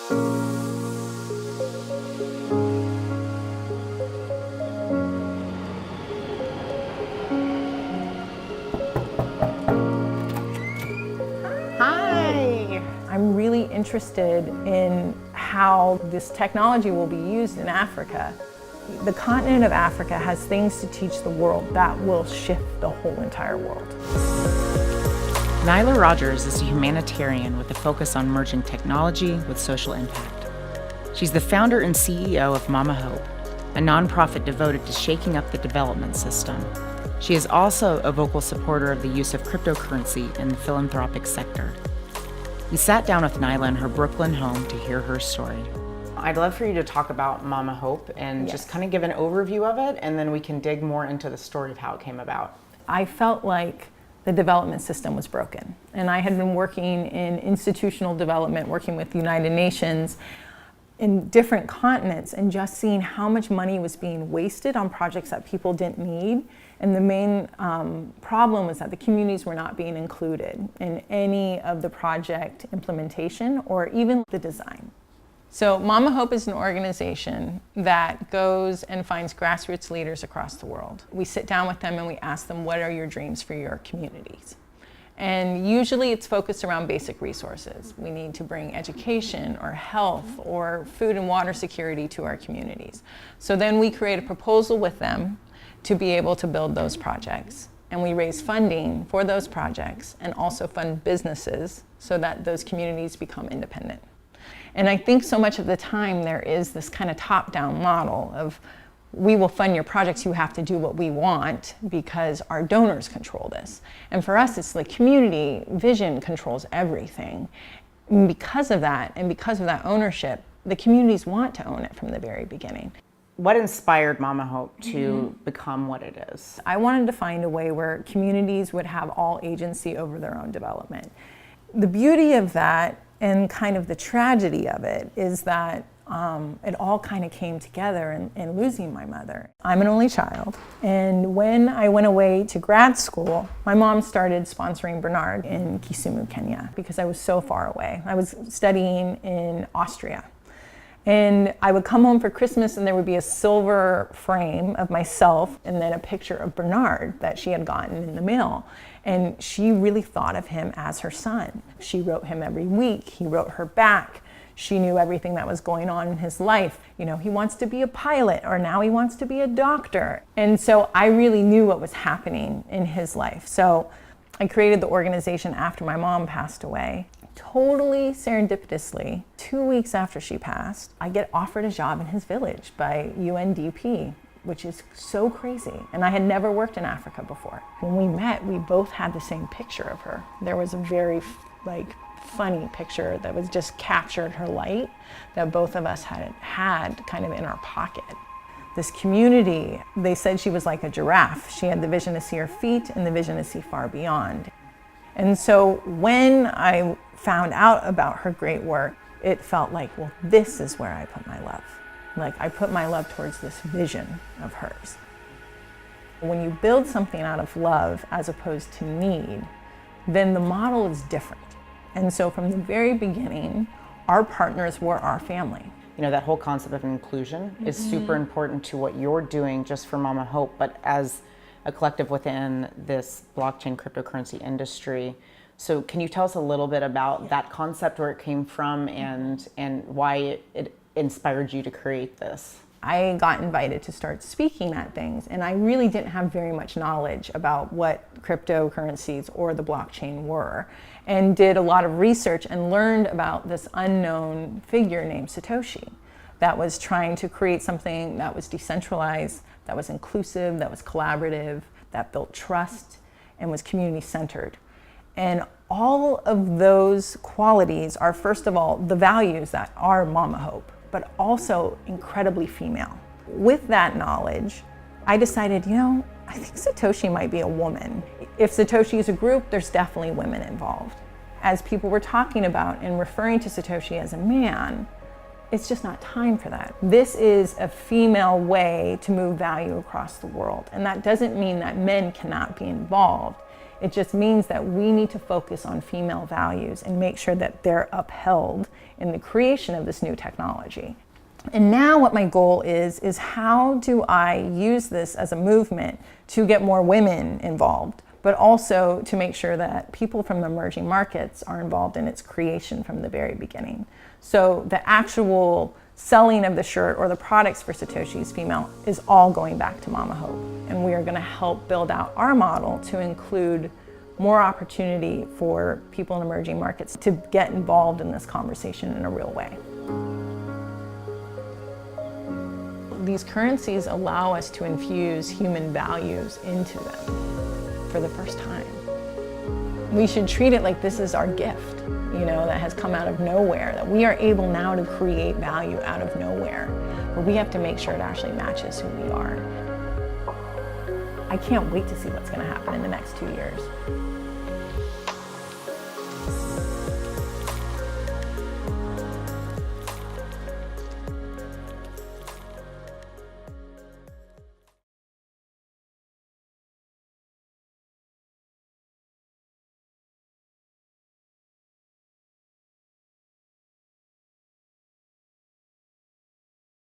Hi! I'm really interested in how this technology will be used in Africa. The continent of Africa has things to teach the world that will shift the whole entire world. Nyla Rodgers is a humanitarian with a focus on merging technology with social impact. She's the founder and CEO of Mama Hope, a nonprofit devoted to shaking up the development system. She is also a vocal supporter of the use of cryptocurrency in the philanthropic sector. We sat down with Nyla in her Brooklyn home to hear her story. I'd love for you to talk about Mama Hope and just kind of give an overview of it, and then we can dig more into the story of how it came about. I felt like the development system was broken. And I had been working in institutional development, working with the United Nations in different continents, and just seeing how much money was being wasted on projects that people didn't need. And the main problem was that the communities were not being included in any of the project implementation or even the design. So Mama Hope is an organization that goes and finds grassroots leaders across the world. We sit down with them and we ask them, what are your dreams for your communities? And usually it's focused around basic resources. We need to bring education or health or food and water security to our communities. So then we create a proposal with them to be able to build those projects. And we raise funding for those projects and also fund businesses so that those communities become independent. And I think so much of the time there is this kind of top-down model of, we will fund your projects, you have to do what we want because our donors control this. And for us, it's the community vision controls everything. And because of that, and because of that ownership, the communities want to own it from the very beginning. What inspired Mama Hope to become what it is? I wanted to find a way where communities would have all agency over their own development. The beauty of that, and kind of the tragedy of it, is that it all kind of came together in losing my mother. I'm an only child, and when I went away to grad school, my mom started sponsoring Bernard in Kisumu, Kenya, because I was so far away. I was studying in Austria. And I would come home for Christmas and there would be a silver frame of myself and then a picture of Bernard that she had gotten in the mail. And she really thought of him as her son. She wrote him every week. He wrote her back. She knew everything that was going on in his life. You know, he wants to be a pilot, or now he wants to be a doctor. And so I really knew what was happening in his life. So I created the organization after my mom passed away. Totally serendipitously, 2 weeks after she passed, I get offered a job in his village by UNDP, which is so crazy. And I had never worked in Africa before. When we met, we both had the same picture of her. There was a very funny picture that was just captured her light that both of us had kind of in our pocket. This community, they said she was like a giraffe. She had the vision to see her feet and the vision to see far beyond. And so when I found out about her great work, it felt like, well, this is where I put my love. Like, I put my love towards this vision of hers. When you build something out of love as opposed to need, then the model is different. And so from the very beginning, our partners were our family. You know, that whole concept of inclusion is super important to what you're doing just for Mama Hope, but as a collective within this blockchain cryptocurrency industry. So can you tell us a little bit about that concept, where it came from, and why it inspired you to create this? I got invited to start speaking at things, and I really didn't have very much knowledge about what cryptocurrencies or the blockchain were, and did a lot of research and learned about this unknown figure named Satoshi that was trying to create something that was decentralized, that was inclusive, that was collaborative, that built trust, and was community-centered. And all of those qualities are, first of all, the values that are Mama Hope, but also incredibly female. With that knowledge, I decided, you know, I think Satoshi might be a woman. If Satoshi is a group, there's definitely women involved. As people were talking about and referring to Satoshi as a man, it's just not time for that. This is a female way to move value across the world. And that doesn't mean that men cannot be involved. It just means that we need to focus on female values and make sure that they're upheld in the creation of this new technology. And now what my goal is how do I use this as a movement to get more women involved, but also to make sure that people from the emerging markets are involved in its creation from the very beginning. So the actual selling of the shirt or the products for Satoshi's Female is all going back to Mama Hope. And we are going to help build out our model to include more opportunity for people in emerging markets to get involved in this conversation in a real way. These currencies allow us to infuse human values into them for the first time. We should treat it like this is our gift, that has come out of nowhere, that we are able now to create value out of nowhere, but we have to make sure it actually matches who we are. I can't wait to see what's going to happen in the next 2 years.